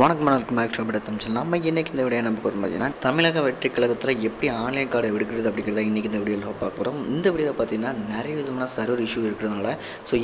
வணக்கம் மேக்ஸ் நம்ம இன்றைக்கி இந்த வீடியோ நம்ம போகிறோம் பார்த்தீங்கன்னா தமிழக வெற்றி கழகத்தில் எப்படி ஆன்லைன் கார்டை எடுக்கிறது அப்படிங்கிறத இன்றைக்கி இந்த வீடியோவில் பார்க்க போகிறோம். இந்த வீடியோவில் பார்த்தீங்கன்னா நிறைய விதமான சர்வர் இஷ்யூ இருக்கிறதுனால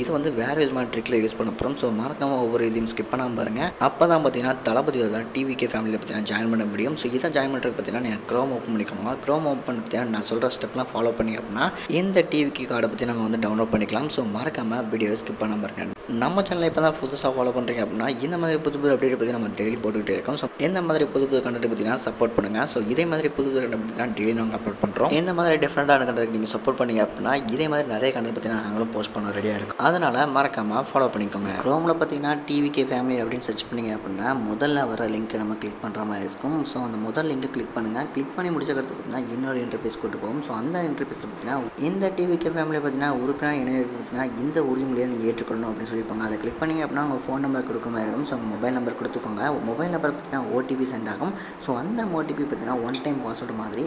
இது வந்து வேறு விதமான ட்ரிக்கில் யூஸ் பண்ண போகிறோம். மறக்காமல் ஒவ்வொரு இதையும் ஸ்கிப் பண்ணாமல் பாருங்கள். அப்போ தான் பார்த்தீங்கன்னா தளபதியோட டிவிகே ஃபேமிலியில் பார்த்தீங்கன்னா ஜாயின் பண்ண முடியும். இதை ஜாயின் பண்ணுறது பார்த்தீங்கன்னா நீங்கள் க்ரோம் ஓப்பன் பண்ணிக்கோங்க. க்ரோம் ஓப்பன் பண்ணி பார்த்தீங்கன்னா நான் சொல்கிற ஸ்டெப்லாம் ஃபாலோ பண்ணி அப்படின்னா இந்த டிவிகே கார்டை பற்றி நம்ம வந்து டவுன்லோட் பண்ணிக்கலாம். மறக்காமல் வீடியோவை ஸ்கிப் பண்ணாமல் பாருங்கள். நம்ம சேனலில் இப்போ தான் புதுசாக ஃபாலோ பண்ணுறீங்க அப்படின்னா இந்த மாதிரி புது அப்டேட் பற்றி நம்ம டெய்லி போட்டுக்கிட்டே இருக்கோம். இந்த மாதிரி புது கண்டென்ட் பார்த்தீங்கன்னா சப்போர்ட் பண்ணுங்கள். இதே மாதிரி புது கண்டென்ட் பார்த்தீங்கன்னா டெய்லி நாங்கள் அப்லோட் பண்ணுறோம். இந்த மாதிரி டிஃப்ரெண்டான கண்டென்ட் நீங்கள் சப்போர்ட் பண்ணீங்க அப்படின்னா இதே மாதிரி நிறைய கண்டென்ட் பார்த்தீங்கன்னா நாங்களும் போஸ்ட் பண்ண ரெடியாக இருக்கும். அதனால் மறக்காமல் ஃபாலோ பண்ணிக்கோங்க. க்ரோமில் பார்த்தீங்கன்னா டிவிகே ஃபேமிலி அப்படின்னு சர்ச் பண்ணிங்க அப்படின்னா முதல்ல வர லிங்க்கை நம்ம கிளிக் பண்ணுற மாதிரி இருக்கும். அந்த முதல் லிங்க்கை கிளிக் பண்ணுங்கள். கிளிக் பண்ணி முடிச்ச கருத்து பார்த்தீங்கன்னா இன்னொரு இன்டர்ஃபேஸ் கொண்டு போகும். அந்த இன்டர்ஃபேஸில் பார்த்தீங்கன்னா இந்த டிவிகே ஃபேமிலி பார்த்தீங்கன்னா உறுப்பினர் இணைய பார்த்தீங்கன்னா இந்த உறுதிமொழியை நீங்கள் ஏற்றுக்கொள்ளணும் அப்படின்னு சொல்லியிருப்பாங்க. அதை கிளிக் பண்ணிங்க அப்படின்னா உங்கள் ஃபோன் நம்பர் கொடுக்குற மாதிரி இருக்கும். உங்கள் மொபைல் நம்பர் கொடுத்துக்கோங்க. மொபைல் நம்பர் பார்த்தீங்கன்னா ஓடிபி சென்ட் ஆகும். அந்த ஓடிபி பார்த்தீங்கன்னா ஒன் டைம் பாஸ்வேர்டு மாதிரி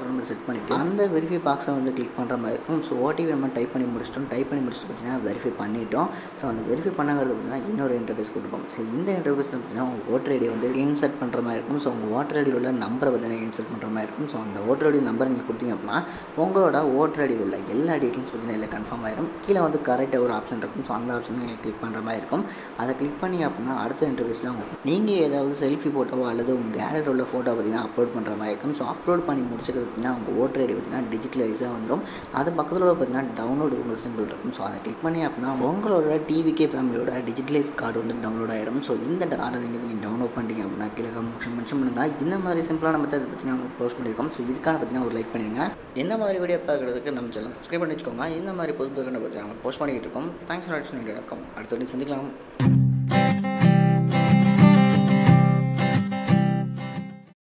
நம்ம செட் பண்ணிவிட்டு அந்த வெரிஃபை பாக்ஸை வந்து கிளிக் பண்ணுற மாதிரி இருக்கும். ஓடிபி நம்ம டைப் பண்ணி முடிச்சிட்டு பார்த்தீங்கன்னா வெரிஃபை பண்ணிட்டோம். அந்த வெரிஃபை பண்ணாங்கிறது பார்த்தீங்கன்னா இன்னொரு இன்டர்ஃபேஸ் கொடுப்போம். இந்த இன்டர்ஃபேஸில் பார்த்தீங்கன்னா உங்கள் ஓட்டர் ஐடி வந்து இன்சர்ட் பண்ணுற மாதிரி இருக்கும். உங்கள் ஓட்டர் ஐடியில் உள்ள நம்பரை பார்த்தீங்கன்னா இன்சர்ட் பண்ணுற மாதிரி இருக்கும். அந்த ஓட்டர் ஐடி நம்பர் நீங்கள் கொடுத்தீங்க அப்படின்னா உங்களோட ஓட்டர் ஐடியில் உள்ள எல்லா டீட்டெயில்ஸ் பார்த்தீங்கன்னா இல்லை கன்ஃபார்ம் ஆயிரும். கீழே வந்து கரெக்டாக ஒரு ஆப்ஷன் இருக்கும். அந்த ஆப்ஷன் நீங்கள் கிளிக் பண்ணுற மாதிரி இருக்கும். அதை கிளிக் பண்ணி அப்படின்னா அடுத்த இன்டர்ஃபேஸில் நீங்கள் ஏதாவது செல்ஃபி ஃபோட்டோவோ அல்லது உங்கள் கேலரியில் உள்ள ஃபோட்டோ பார்த்தீங்கன்னா அப்லோட் பண்ணுற மாதிரி இருக்கும். அப்லோட் பண்ணி முடிச்சது பார்த்தீங்கன்னா உங்கள் ஓட்டர் ஐடி பார்த்தீங்கன்னா டிஜிட்டலைஸாக வந்துடும். அது பக்கத்தில் பார்த்தீங்கன்னா டவுன்லோடு உங்கள் சிம்பிள் இருக்கும். அதை கிளிக் பண்ணி அப்படின்னா உங்களோட டிவிகே ஃபேமிலியோட டிஜிட்டலைஸ் கார்டு வந்து டவுன்லோட் ஆயிரும். இந்த கார்டை நீங்கள் டவுன்லோட் பண்ணிட்டீங்க அப்படின்னா கீழே மென்ஷன் பண்ணுங்கள். இந்த மாதிரி சிம்பிளான மெத்தட் பார்த்தீங்கன்னா நம்ம போஸ்ட் பண்ணியிருக்கோம். இதுக்கான பார்த்தீங்கன்னா ஒரு லைக் பண்ணிடுங்க. இந்த மாதிரி வீடியோ பார்க்குறதுக்கு நம்ம சேனல் சப்ஸ்கிரைப் பண்ணி வச்சுக்கோங்க. இந்த மாதிரி புது கண்டென்ட் பற்றி நம்ம போஸ்ட் பண்ணிக்கிட்டு இருக்கோம். தேங்க்ஸ் ஃபார் வாட்சிங். அடுத்த வீடியோ சந்திக்கலாம்.